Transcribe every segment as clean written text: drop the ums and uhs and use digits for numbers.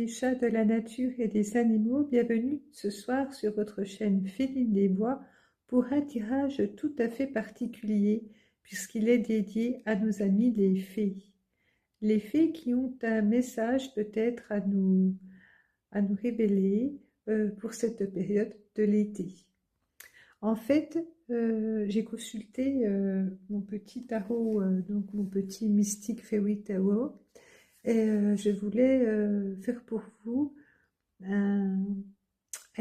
des chats, de la nature et des animaux, bienvenue ce soir sur votre chaîne Féline des Bois pour un tirage tout à fait particulier puisqu'il est dédié à nos amis les fées. Les fées qui ont un message peut-être à nous révéler pour cette période de l'été. En fait, j'ai consulté mon petit tarot, donc mon petit Mystic Fairy Tarot, et je voulais faire pour vous un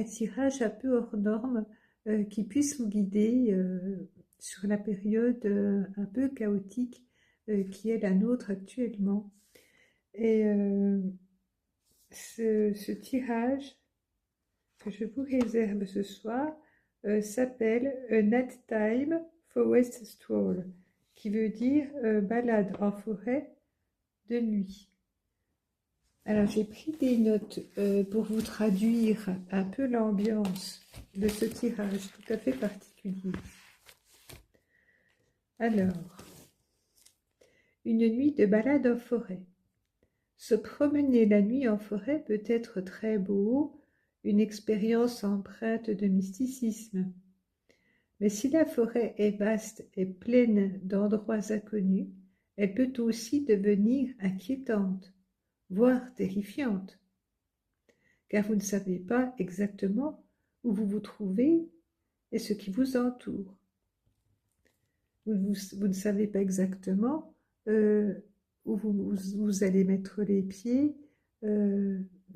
tirage un peu hors norme qui puisse vous guider sur la période un peu chaotique qui est la nôtre actuellement. Et ce tirage que je vous réserve ce soir s'appelle A Night Time Forest Stroll, qui veut dire balade en forêt de nuit. Alors j'ai pris des notes pour vous traduire un peu l'ambiance de ce tirage tout à fait particulier. Alors, une nuit de balade en forêt. Se promener la nuit en forêt peut être très beau, une expérience empreinte de mysticisme. Mais si la forêt est vaste et pleine d'endroits inconnus, elle peut aussi devenir inquiétante, voire terrifiante, car vous ne savez pas exactement où vous vous trouvez et ce qui vous entoure. Vous ne savez pas exactement où vous allez mettre les pieds,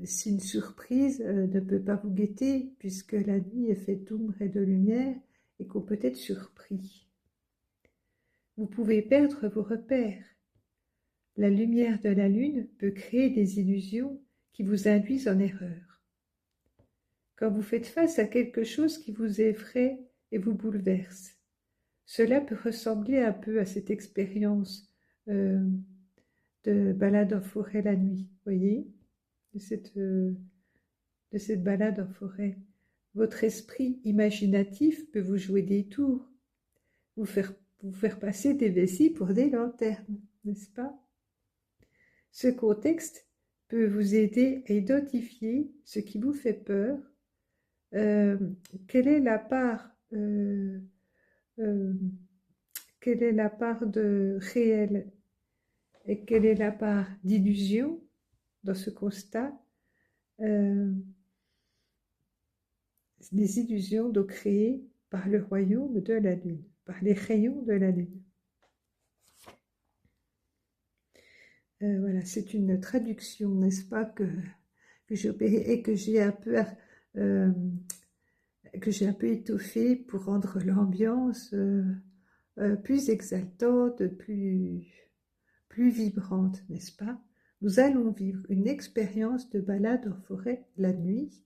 si une surprise ne peut pas vous guetter, puisque la nuit est faite d'ombre et de lumière, et qu'on peut être surpris. Vous pouvez perdre vos repères. La lumière de la lune peut créer des illusions qui vous induisent en erreur. Quand vous faites face à quelque chose qui vous effraie et vous bouleverse, cela peut ressembler un peu à cette expérience de balade en forêt la nuit, voyez, de cette balade en forêt. Votre esprit imaginatif peut vous jouer des tours, vous faire passer des vessies pour des lanternes, n'est-ce pas? Ce contexte peut vous aider à identifier ce qui vous fait peur, quelle est la part de réel et quelle est la part d'illusion dans ce constat, des illusions donc créées par le royaume de la lune, par les rayons de la lune. Voilà, c'est une traduction, n'est-ce pas, que j'ai opérée et que j'ai un peu étoffée pour rendre l'ambiance plus exaltante, plus vibrante, n'est-ce pas? Nous allons vivre une expérience de balade en forêt la nuit,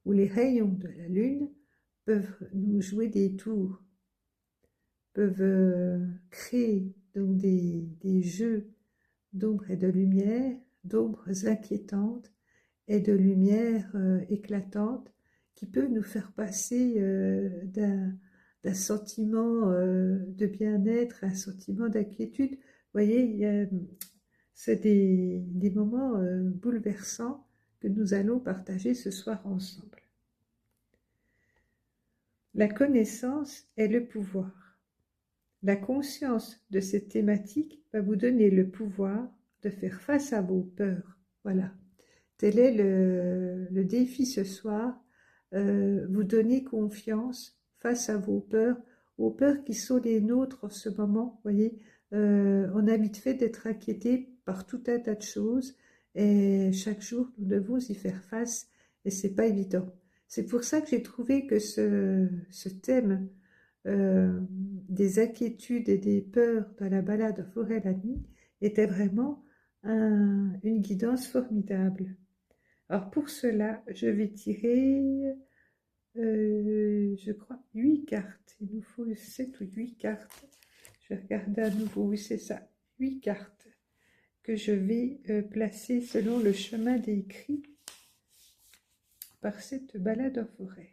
où les rayons de la lune peuvent nous jouer des tours, peuvent créer donc des jeux d'ombre et de lumière, d'ombres inquiétantes et de lumière éclatante, qui peut nous faire passer d'un sentiment de bien-être à un sentiment d'inquiétude. Vous voyez, c'est des moments bouleversants que nous allons partager ce soir ensemble. La connaissance est le pouvoir. La conscience de cette thématique va vous donner le pouvoir de faire face à vos peurs. Voilà, tel est le défi ce soir, vous donner confiance face à vos peurs qui sont les nôtres en ce moment. Vous voyez, on a vite fait d'être inquiété par tout un tas de choses et chaque jour nous devons y faire face et c'est pas évident. C'est pour ça que j'ai trouvé que ce thème des inquiétudes et des peurs dans la balade en forêt la nuit était vraiment une guidance formidable. Alors pour cela, je vais tirer, je crois, 8 cartes. Il nous faut 7 ou 8 cartes. Je vais regarder à nouveau, oui c'est ça, 8 cartes que je vais placer selon le chemin décrit par cette balade en forêt.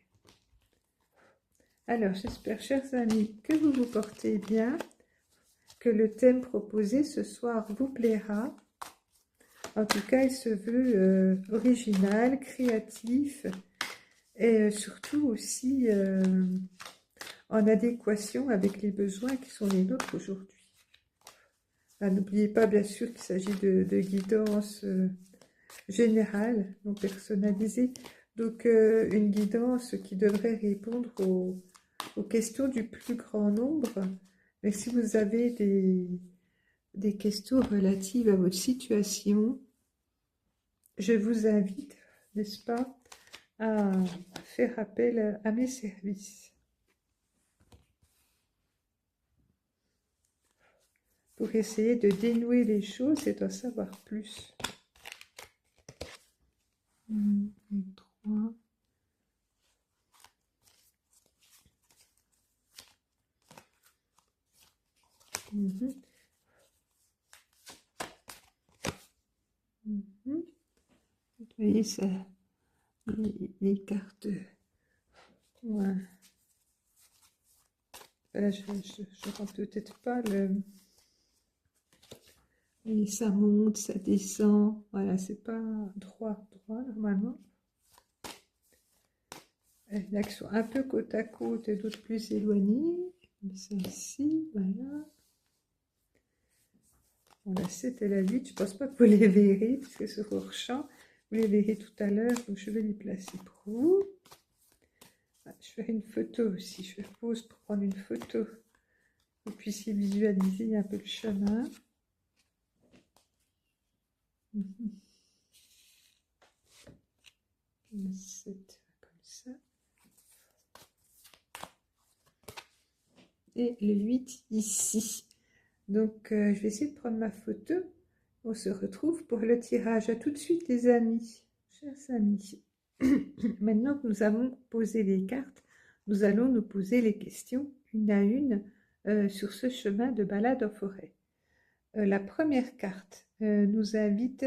Alors, j'espère, chers amis, que vous vous portez bien, que le thème proposé ce soir vous plaira. En tout cas, il se veut original, créatif et surtout aussi en adéquation avec les besoins qui sont les nôtres aujourd'hui. N'oubliez pas, bien sûr, qu'il s'agit de guidance générale, non personnalisée. Donc, une guidance qui devrait répondre aux questions du plus grand nombre. Mais si vous avez des questions relatives à votre situation, je vous invite, n'est-ce pas, à faire appel à mes services pour essayer de dénouer les choses et d'en savoir plus. 1, 2, 3. Vous voyez ça, les cartes. Ouais. Là, je ne rends peut-être pas le... Et ça monte, ça descend. Voilà, c'est pas droit normalement. Il y en a qui sont un peu côte à côte et d'autres plus éloignés. Comme ça ici, voilà. Bon, la 7 et la 8, je ne pense pas que vous les verrez, puisque sur leur champ, vous les verrez tout à l'heure, donc je vais les placer pour vous. Je ferai une photo aussi, je fais pause pour prendre une photo, que vous puissiez visualiser un peu le chemin. La 7, comme ça. Et le 8 ici. Donc, je vais essayer de prendre ma photo. On se retrouve pour le tirage. À tout de suite, les amis, chers amis. Maintenant que nous avons posé les cartes, nous allons nous poser les questions une à une sur ce chemin de balade en forêt. La première carte nous invite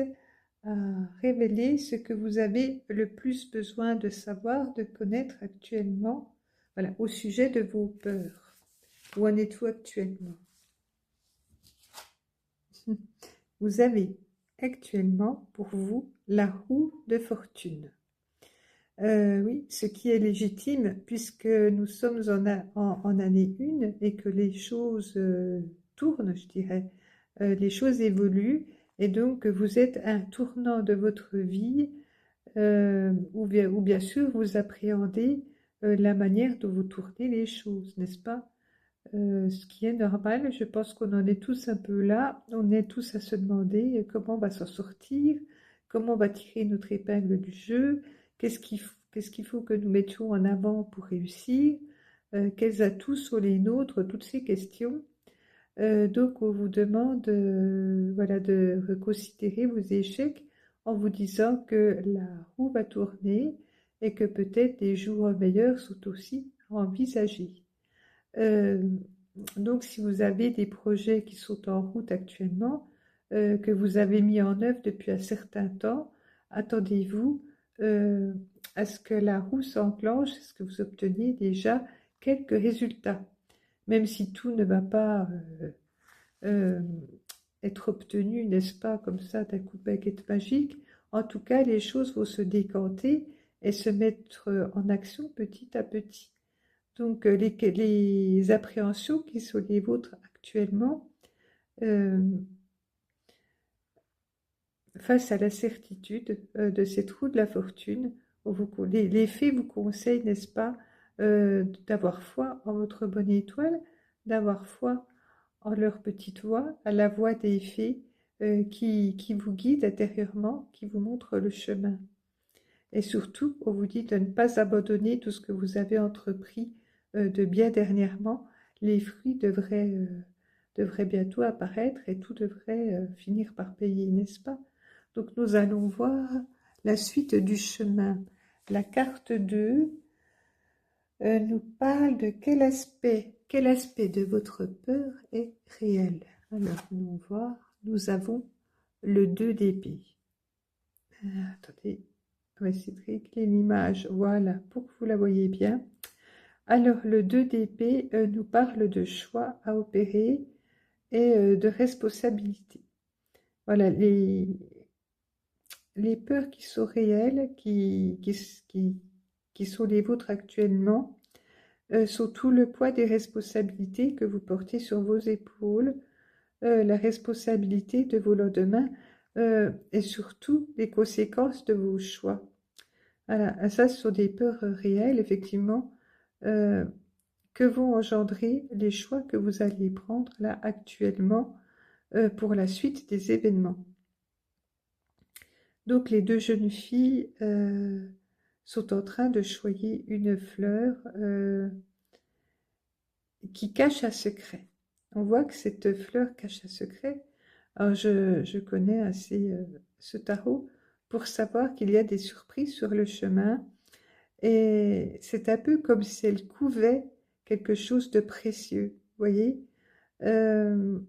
à révéler ce que vous avez le plus besoin de savoir, de connaître actuellement, voilà, au sujet de vos peurs. Où en êtes-vous actuellement? Vous avez actuellement pour vous la roue de fortune. Oui, ce qui est légitime puisque nous sommes en année 1 et que les choses tournent, je dirais. Les choses évoluent et donc vous êtes à un tournant de votre vie où bien sûr vous appréhendez la manière dont vous tournez les choses, n'est-ce pas? Ce qui est normal, je pense qu'on en est tous un peu là, on est tous à se demander comment on va s'en sortir, comment on va tirer notre épingle du jeu, qu'est-ce qu'il faut que nous mettions en avant pour réussir, quels atouts sont les nôtres, toutes ces questions. Donc on vous demande voilà, de reconsidérer vos échecs en vous disant que la roue va tourner et que peut-être des jours meilleurs sont aussi envisagés. Donc, si vous avez des projets qui sont en route actuellement, que vous avez mis en œuvre depuis un certain temps, attendez-vous à ce que la roue s'enclenche, à ce que vous obteniez déjà quelques résultats. Même si tout ne va pas être obtenu, n'est-ce pas, comme ça, d'un coup de baguette magique, en tout cas, les choses vont se décanter et se mettre en action petit à petit. Donc, les appréhensions qui sont les vôtres actuellement, face à la certitude de cette roue de la fortune, les faits vous conseillent, n'est-ce pas, d'avoir foi en votre bonne étoile, d'avoir foi en leur petite voix, à la voix des fées qui vous guident intérieurement, qui vous montrent le chemin. Et surtout, on vous dit de ne pas abandonner tout ce que vous avez entrepris de bien dernièrement. Les fruits devraient bientôt apparaître et tout devrait finir par payer, n'est-ce pas? Donc nous allons voir la suite du chemin. La carte 2 nous parle de quel aspect de votre peur est réel. Alors nous avons le 2 d'épée. Attendez. On va essayer de régler l'image, voilà, pour que vous la voyez bien. Alors, le 2 d'épée nous parle de choix à opérer et de responsabilité. Voilà, les peurs qui sont réelles, qui sont les vôtres actuellement, sont tout le poids des responsabilités que vous portez sur vos épaules, la responsabilité de vos lendemains et surtout les conséquences de vos choix. Voilà, ça, ce sont des peurs réelles, effectivement, euh, que vont engendrer les choix que vous allez prendre là actuellement pour la suite des événements. Donc les deux jeunes filles sont en train de choyer une fleur qui cache un secret. On voit que cette fleur cache un secret. Alors je connais assez ce tarot pour savoir qu'il y a des surprises sur le chemin et c'est un peu comme si elle couvait quelque chose de précieux, vous voyez. Euh,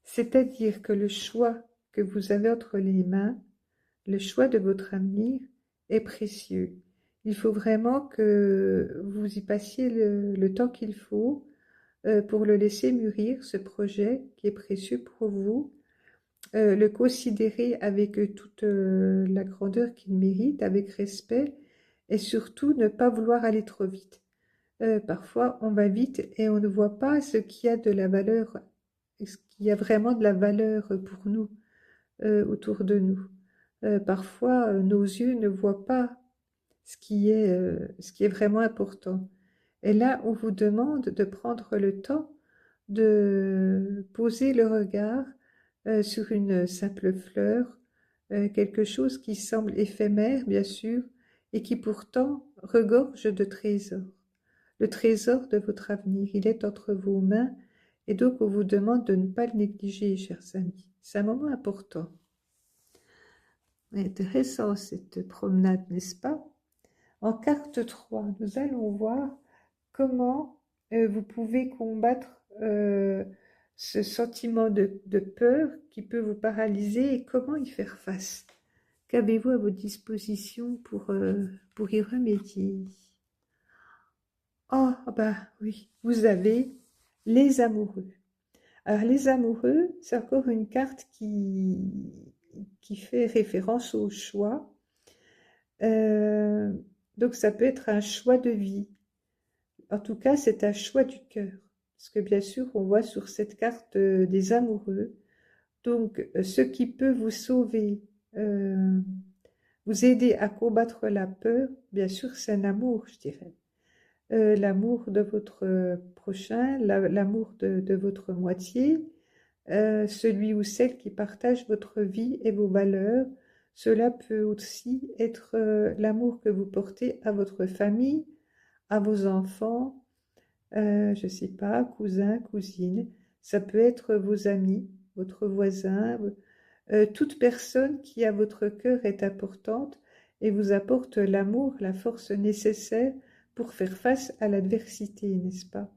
C'est-à-dire que le choix que vous avez entre les mains, le choix de votre avenir est précieux. Il faut vraiment que vous y passiez le temps qu'il faut pour le laisser mûrir, ce projet qui est précieux pour vous, le considérer avec toute la grandeur qu'il mérite, avec respect, et surtout ne pas vouloir aller trop vite. Parfois, on va vite et on ne voit pas ce qui a de la valeur, ce qui a vraiment de la valeur pour nous, autour de nous. Parfois, nos yeux ne voient pas ce qui est vraiment important. Et là, on vous demande de prendre le temps de poser le regard sur une simple fleur, quelque chose qui semble éphémère, bien sûr, et qui pourtant regorge de trésors. Le trésor de votre avenir, il est entre vos mains, et donc on vous demande de ne pas le négliger, chers amis. C'est un moment important. Intéressant cette promenade, n'est-ce pas? En carte 3, nous allons voir comment vous pouvez combattre ce sentiment de peur qui peut vous paralyser et comment y faire face. Qu'avez-vous à votre disposition pour y remédier? Oh, bah oui, vous avez les amoureux. Alors les amoureux, c'est encore une carte qui fait référence au choix. Euh, donc ça peut être un choix de vie. En tout cas, c'est un choix du cœur. Parce que bien sûr, on voit sur cette carte des amoureux. Donc, ce qui peut vous sauver, euh, vous aider à combattre la peur, bien sûr, c'est un amour, je dirais. L'amour de votre prochain, l'amour de votre moitié, celui ou celle qui partage votre vie et vos valeurs. Cela peut aussi être l'amour que vous portez à votre famille, à vos enfants, je ne sais pas, cousins, cousines. Ça peut être vos amis, votre voisin, toute personne qui à votre cœur est importante et vous apporte l'amour, la force nécessaire pour faire face à l'adversité, n'est-ce pas?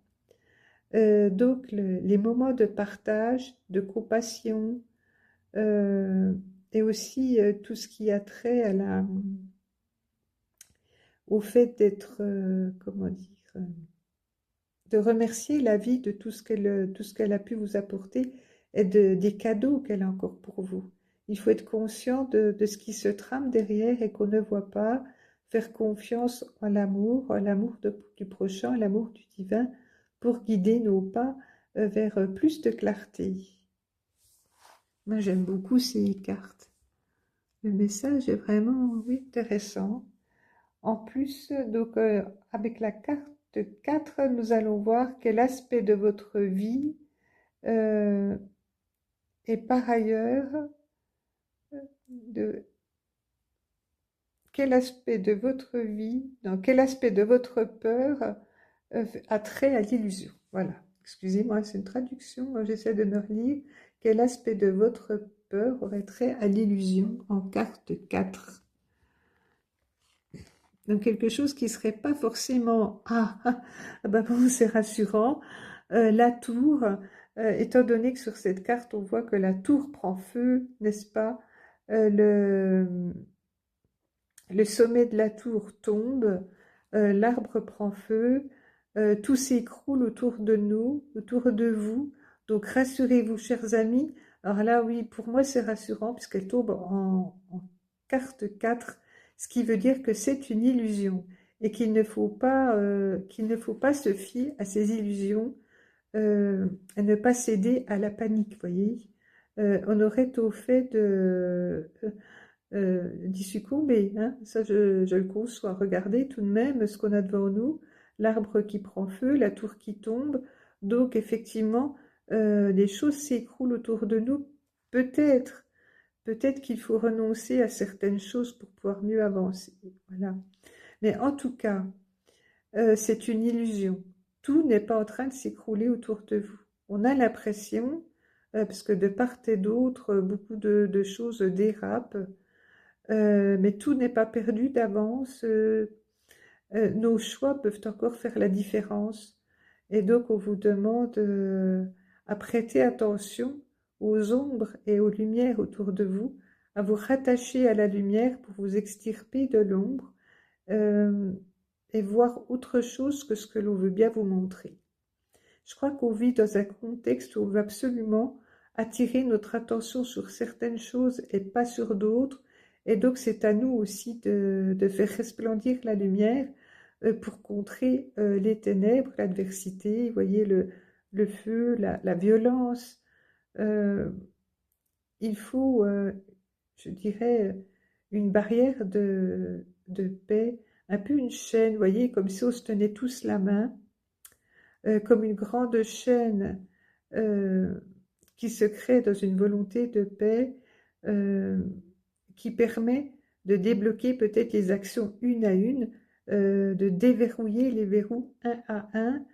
Donc les moments de partage, de compassion euh, et aussi tout ce qui a trait au fait d'être, comment dire, de remercier la vie de tout ce qu'elle a pu vous apporter et des cadeaux qu'elle a encore pour vous. Il faut être conscient de ce qui se trame derrière et qu'on ne voit pas, faire confiance en l'amour du prochain, l'amour du divin, pour guider nos pas vers plus de clarté. Moi, j'aime beaucoup ces cartes. Le message est vraiment, oui, intéressant. En plus, donc, avec la carte 4, nous allons voir quel aspect de votre vie euh, est par ailleurs, de, quel aspect de votre vie, dans quel aspect de votre peur a trait à l'illusion. Voilà, excusez-moi, c'est une traduction, moi j'essaie de me relire. Quel aspect de votre peur aurait trait à l'illusion en carte 4? Donc quelque chose qui ne serait pas forcément bah bon, c'est rassurant. La tour, étant donné que sur cette carte on voit que la tour prend feu, n'est-ce pas? Le sommet de la tour tombe, l'arbre prend feu, tout s'écroule autour de nous, autour de vous. Donc rassurez-vous, chers amis, Alors là, oui, pour moi, c'est rassurant puisqu'elle tombe en carte 4, ce qui veut dire que c'est une illusion et qu'il ne faut pas se fier à ces illusions, à ne pas céder à la panique, vous voyez. On aurait au fait d'y succomber, hein. Ça, je le conçois. Regardez tout de même ce qu'on a devant nous, l'arbre qui prend feu, la tour qui tombe. Donc, effectivement, les choses s'écroulent autour de nous. Peut-être, peut-être qu'il faut renoncer à certaines choses pour pouvoir mieux avancer. Voilà. Mais en tout cas, c'est une illusion. Tout n'est pas en train de s'écrouler autour de vous. On a l'impression, parce que de part et d'autre, beaucoup de choses dérapent, mais tout n'est pas perdu d'avance. Nos choix peuvent encore faire la différence. Et donc, on vous demande à prêter attention aux ombres et aux lumières autour de vous, à vous rattacher à la lumière pour vous extirper de l'ombre euh, et voir autre chose que ce que l'on veut bien vous montrer. Je crois qu'on vit dans un contexte où on veut absolument attirer notre attention sur certaines choses et pas sur d'autres. Et donc, c'est à nous aussi de faire resplendir la lumière pour contrer les ténèbres, l'adversité, vous voyez, le feu, la violence. Euh, il faut, je dirais, une barrière de paix, un peu une chaîne, vous voyez, comme si on se tenait tous la main comme une grande chaîne euh, qui se crée dans une volonté de paix euh, qui permet de débloquer peut-être les actions une à une, de déverrouiller les verrous un à un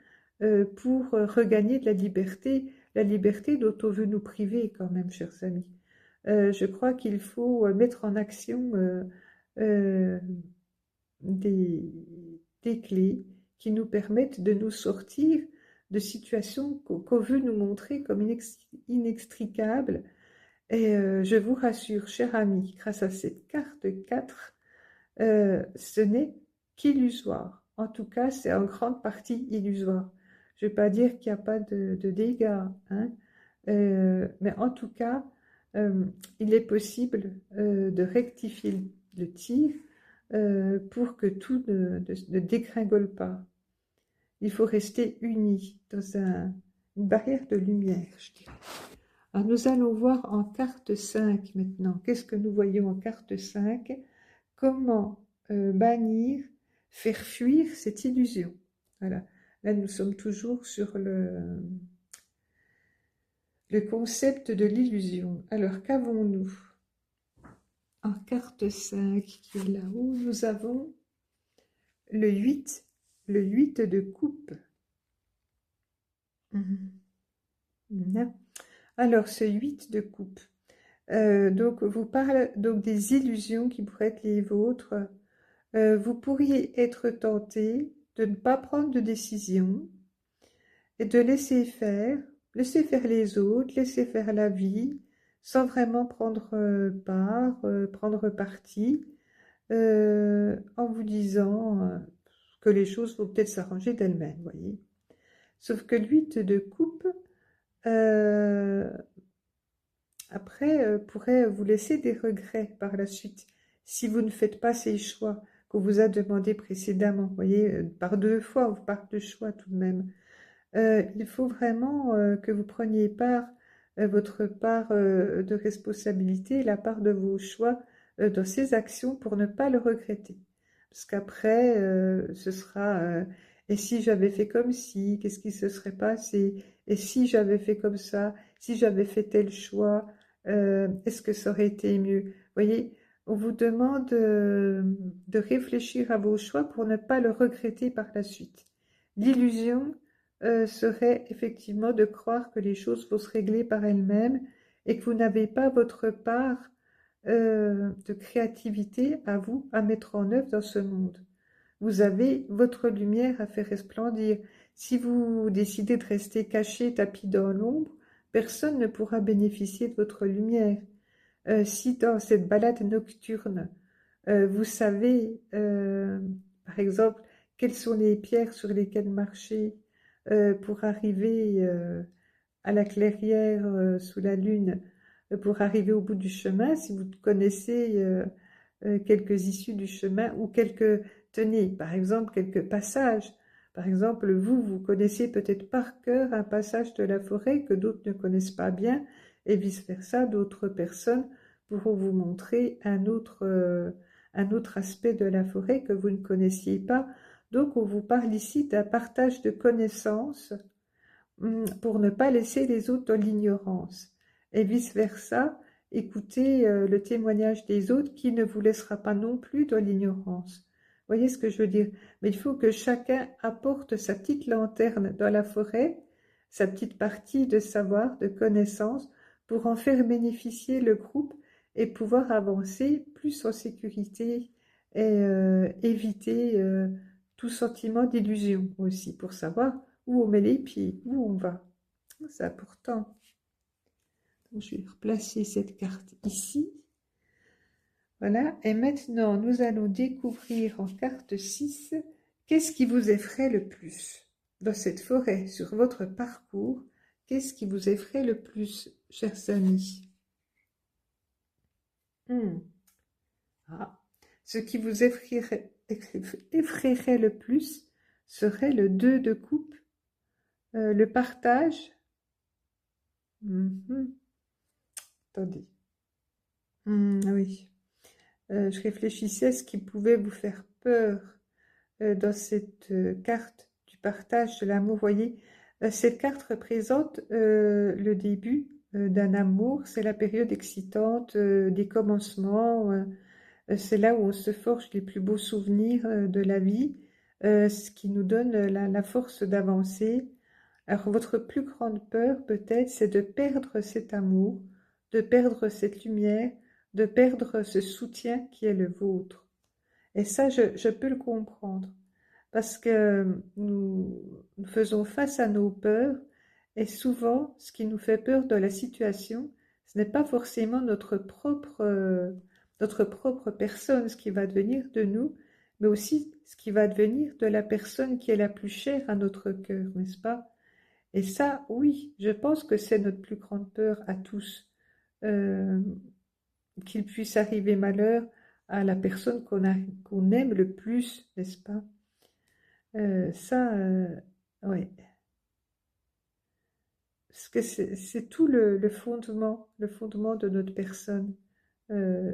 pour regagner de la liberté dont on veut nous priver quand même, chers amis. Je crois qu'il faut mettre en action euh, des, des clés qui nous permettent de nous sortir de situations qu'on veut nous montrer comme inextricables. Et je vous rassure, cher ami, grâce à cette carte 4, ce n'est qu'illusoire. En tout cas, c'est en grande partie illusoire. Je ne vais pas dire qu'il n'y a pas de dégâts, hein, mais en tout cas, euh, il est possible de rectifier le tir pour que tout ne dégringole pas. Il faut rester unis dans une barrière de lumière, je dirais. Alors nous allons voir en carte 5 maintenant. Qu'est-ce que nous voyons en carte 5? Comment bannir, faire fuir cette illusion. Voilà. Là, nous sommes toujours sur le concept de l'illusion. Alors, qu'avons-nous? En carte 5, qui est là-haut, nous avons le 8 de coupe. Alors, ce 8 de coupe, donc vous parle donc des illusions qui pourraient être les vôtres. Vous pourriez être tenté de ne pas prendre de décision et de laisser faire les autres, laisser faire la vie, sans vraiment prendre part, prendre parti, en vous disant que les choses vont peut-être s'arranger d'elles-mêmes, voyez. Sauf que l'huile de coupe, euh, après, pourrait vous laisser des regrets par la suite, si vous ne faites pas ces choix qu'on vous a demandé précédemment, vous voyez, par 2 fois, ou par 2 choix tout de même. Il faut vraiment que vous preniez votre part de responsabilité, la part de vos choix dans ces actions pour ne pas le regretter. Parce qu'après, ce sera et si j'avais fait comme si, qu'est-ce qui se serait passé? Et si j'avais fait comme ça, si j'avais fait tel choix, est-ce que ça aurait été mieux? Vous voyez, on vous demande de réfléchir à vos choix pour ne pas le regretter par la suite. L'illusion serait effectivement de croire que les choses vont se régler par elles-mêmes et que vous n'avez pas votre part de créativité à vous à mettre en œuvre dans ce monde. Vous avez votre lumière à faire resplendir. Si vous décidez de rester caché, tapis dans l'ombre, personne ne pourra bénéficier de votre lumière. Si dans cette balade nocturne, vous savez, par exemple, quelles sont les pierres sur lesquelles marcher pour arriver à la clairière sous la lune, pour arriver au bout du chemin, si vous connaissez quelques issues du chemin ou tenez, par exemple, quelques passages. Par exemple, vous connaissez peut-être par cœur un passage de la forêt que d'autres ne connaissent pas bien, et vice-versa, d'autres personnes pourront vous montrer un autre aspect de la forêt que vous ne connaissiez pas. Donc, on vous parle ici d'un partage de connaissances pour ne pas laisser les autres dans l'ignorance. Et vice-versa, écoutez le témoignage des autres qui ne vous laissera pas non plus dans l'ignorance. Voyez ce que je veux dire? Mais il faut que chacun apporte sa petite lanterne dans la forêt, sa petite partie de savoir, de connaissance, pour en faire bénéficier le groupe et pouvoir avancer plus en sécurité et éviter tout sentiment d'illusion aussi, pour savoir où on met les pieds, où on va. C'est important. Donc, je vais replacer cette carte ici. Voilà. Et maintenant, nous allons découvrir en carte 6, qu'est-ce qui vous effraie le plus dans cette forêt, sur votre parcours. Qu'est-ce qui vous effraie le plus, chers amis? Ah. Ce qui vous effraierait le plus serait le 2 de coupe, le partage. Attendez. Oui. Je réfléchissais à ce qui pouvait vous faire peur dans cette carte du partage de l'amour. Voyez, cette carte représente le début d'un amour. C'est la période excitante des commencements. C'est là où on se forge les plus beaux souvenirs de la vie, ce qui nous donne la force d'avancer. Alors, votre plus grande peur, peut-être, c'est de perdre cet amour, de perdre cette lumière, de perdre ce soutien qui est le vôtre. Et ça, je peux le comprendre, parce que nous faisons face à nos peurs, et souvent, ce qui nous fait peur dans la situation, ce n'est pas forcément notre propre personne, ce qui va devenir de nous, mais aussi ce qui va devenir de la personne qui est la plus chère à notre cœur, n'est-ce pas? Et ça, oui, je pense que c'est notre plus grande peur à tous, euh, qu'il puisse arriver malheur à la personne qu'on aime le plus, n'est-ce pas? Ça, ouais. Parce que c'est tout le fondement de notre personne,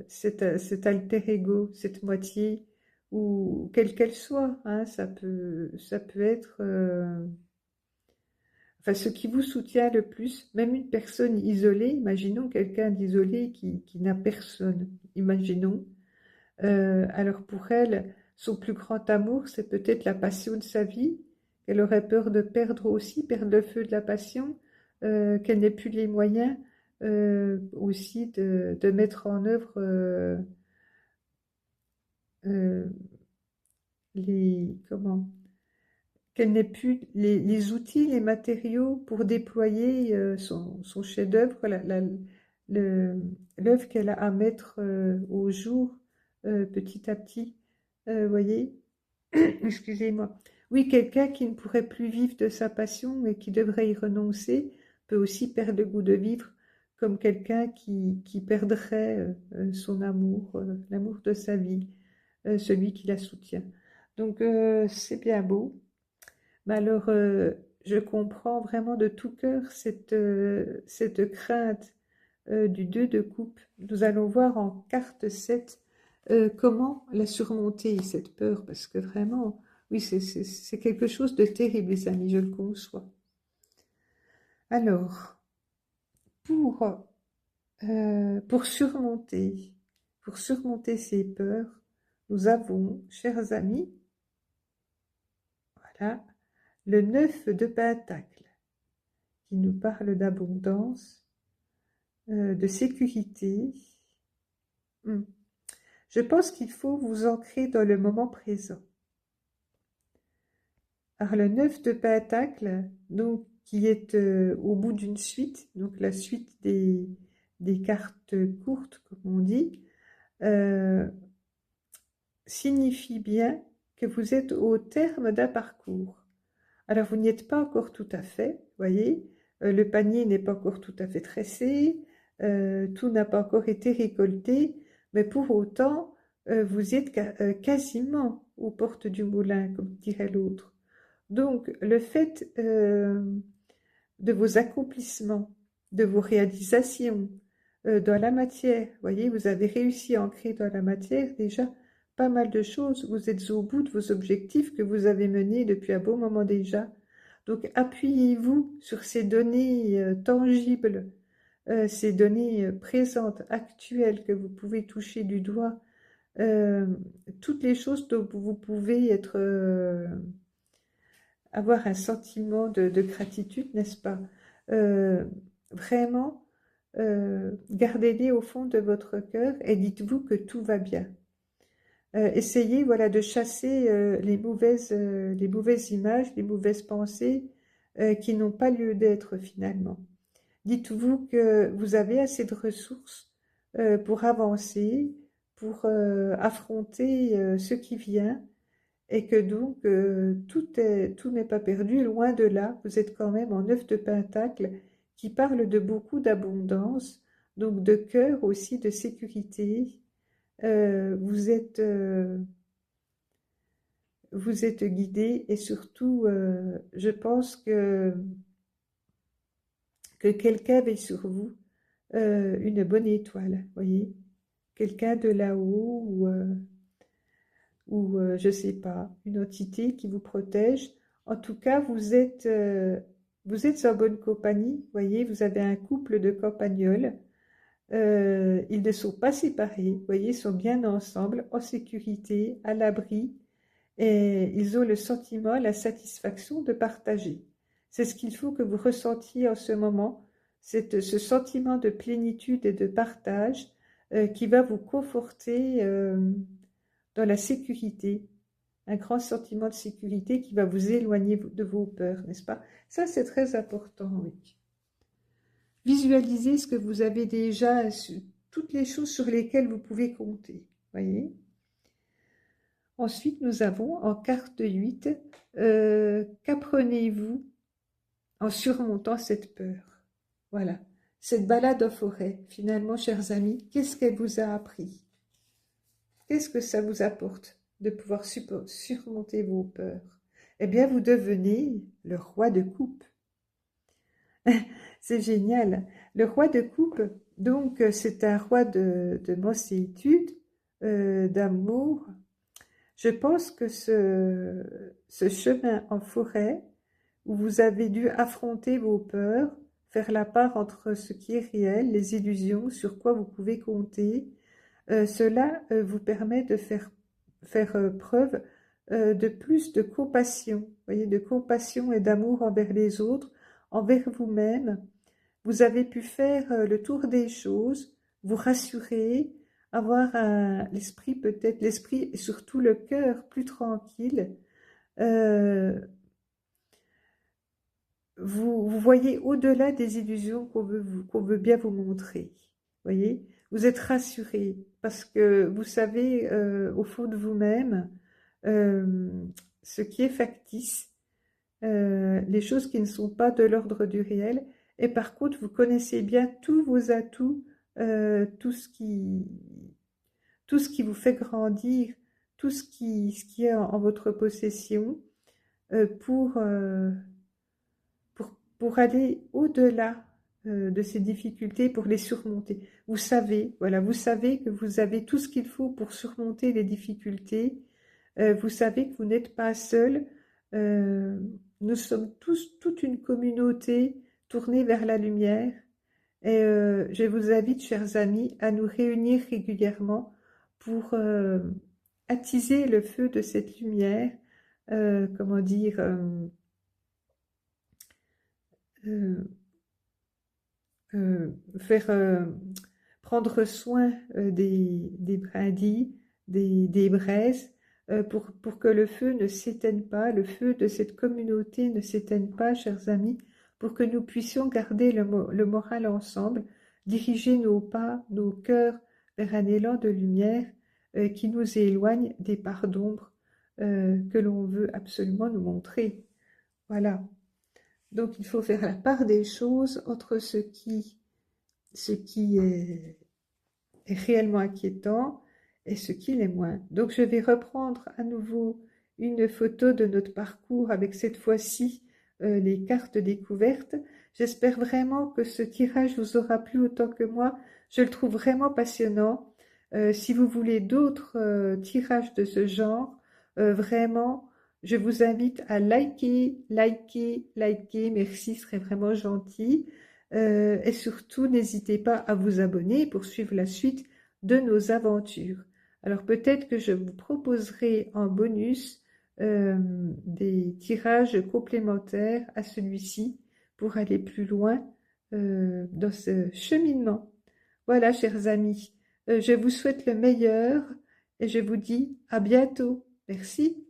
cet alter ego, cette moitié, ou quelle qu'elle soit, hein, ça peut être... Enfin, ce qui vous soutient le plus, même une personne isolée, imaginons quelqu'un d'isolé qui n'a personne, imaginons. Alors pour elle, son plus grand amour, c'est peut-être la passion de sa vie, qu'elle aurait peur de perdre aussi, perdre le feu de la passion, qu'elle n'ait plus les moyens aussi de mettre en œuvre euh, comment, qu'elle n'ait plus les outils, les matériaux pour déployer son chef-d'œuvre, l'œuvre qu'elle a à mettre au jour petit à petit. Voyez, excusez-moi. Oui, quelqu'un qui ne pourrait plus vivre de sa passion et qui devrait y renoncer peut aussi perdre le goût de vivre, comme quelqu'un qui perdrait son amour, l'amour de sa vie, celui qui la soutient. Donc, c'est bien beau. Mais alors, je comprends vraiment de tout cœur cette crainte du 2 de coupe. Nous allons voir en carte 7 comment la surmonter, cette peur, parce que vraiment, oui, c'est quelque chose de terrible, les amis, je le conçois. Alors, pour, pour surmonter, pour surmonter ces peurs, nous avons, chers amis, voilà, le 9 de Pentacle, qui nous parle d'abondance, de sécurité. Je pense qu'il faut vous ancrer dans le moment présent. Alors le 9 de Pentacle, donc, qui est au bout d'une suite, donc la suite des cartes courtes, comme on dit, signifie bien que vous êtes au terme d'un parcours. Alors vous n'y êtes pas encore tout à fait, voyez, le panier n'est pas encore tout à fait tressé, tout n'a pas encore été récolté, mais pour autant, vous êtes quasiment aux portes du moulin, comme dirait l'autre. Donc, le fait de vos accomplissements, de vos réalisations dans la matière, voyez, vous avez réussi à ancrer dans la matière déjà pas mal de choses. Vous êtes au bout de vos objectifs que vous avez menés depuis un bon moment déjà. Donc, appuyez-vous sur ces données tangibles, ces données présentes, actuelles que vous pouvez toucher du doigt, euh, toutes les choses dont vous pouvez avoir un sentiment de gratitude, n'est-ce pas? Euh, Vraiment, gardez-les au fond de votre cœur et dites-vous que tout va bien. Essayez, voilà, de chasser les mauvaises images, les mauvaises pensées qui n'ont pas lieu d'être finalement. Dites-vous que vous avez assez de ressources pour avancer, pour affronter ce qui vient, et que donc tout n'est pas perdu, loin de là. Vous êtes quand même en 9 de Pentacle qui parle de beaucoup d'abondance, donc de cœur aussi, de sécurité. Vous vous êtes guidé et surtout, je pense que quelqu'un veille sur vous, une bonne étoile, voyez, quelqu'un de là-haut ou je sais pas, une entité qui vous protège. En tout cas, vous êtes en bonne compagnie, voyez, vous avez un couple de campagnols. Ils ne sont pas séparés, voyez, ils sont bien ensemble, en sécurité, à l'abri, et ils ont le sentiment, la satisfaction de partager. C'est ce qu'il faut que vous ressentiez en ce moment, ce sentiment de plénitude et de partage qui va vous conforter dans la sécurité, un grand sentiment de sécurité qui va vous éloigner de vos peurs, n'est-ce pas? Ça, c'est très important, oui. Visualisez ce que vous avez déjà, toutes les choses sur lesquelles vous pouvez compter, voyez? Ensuite, nous avons en carte 8, qu'apprenez-vous en surmontant cette peur? Voilà, cette balade en forêt, finalement, chers amis, qu'est-ce qu'elle vous a appris? Qu'est-ce que ça vous apporte de pouvoir surmonter vos peurs? Eh bien, vous devenez le roi de coupe. C'est génial. Le roi de coupe, donc, c'est un roi de mansuétude, d'amour. Je pense que ce chemin en forêt, où vous avez dû affronter vos peurs, faire la part entre ce qui est réel, les illusions, sur quoi vous pouvez compter, cela vous permet de faire preuve de plus de compassion, voyez, de compassion et d'amour envers les autres, envers vous-même. Vous avez pu faire le tour des choses, vous rassurer, avoir l'esprit peut-être, l'esprit et surtout le cœur plus tranquille. Euh, vous voyez au-delà des illusions qu'on veut bien vous montrer. Voyez, vous êtes rassuré parce que vous savez au fond de vous-même euh, ce qui est factice, les choses qui ne sont pas de l'ordre du réel. Et par contre, vous connaissez bien tous vos atouts, euh, tout ce qui, tout ce qui vous fait grandir, tout ce qui est en votre possession euh, pour, euh, pour aller au-delà de ces difficultés, pour les surmonter. Vous savez, voilà, vous savez que vous avez tout ce qu'il faut pour surmonter les difficultés. Vous savez que vous n'êtes pas seul. Euh, nous sommes tous toute une communauté tournée vers la lumière. Et je vous invite, chers amis, à nous réunir régulièrement pour attiser le feu de cette lumière, comment dire, euh, faire prendre soin des brindilles, des braises, pour que le feu ne s'éteigne pas, le feu de cette communauté ne s'éteigne pas, chers amis, pour que nous puissions garder le moral ensemble, diriger nos pas, nos cœurs vers un élan de lumière qui nous éloigne des parts d'ombre que l'on veut absolument nous montrer. Voilà. Donc il faut faire la part des choses entre ce qui ce qui est réellement inquiétant et ce qui l'est moins. Donc je vais reprendre à nouveau une photo de notre parcours avec cette fois-ci les cartes découvertes. J'espère vraiment que ce tirage vous aura plu autant que moi. Je le trouve vraiment passionnant. Si vous voulez d'autres tirages de ce genre, vraiment, je vous invite à liker, liker, liker. Merci, ce serait vraiment gentil. Et surtout, n'hésitez pas à vous abonner pour suivre la suite de nos aventures. Alors peut-être que je vous proposerai en bonus des tirages complémentaires à celui-ci pour aller plus loin dans ce cheminement. Voilà, chers amis, je vous souhaite le meilleur et je vous dis à bientôt. Merci.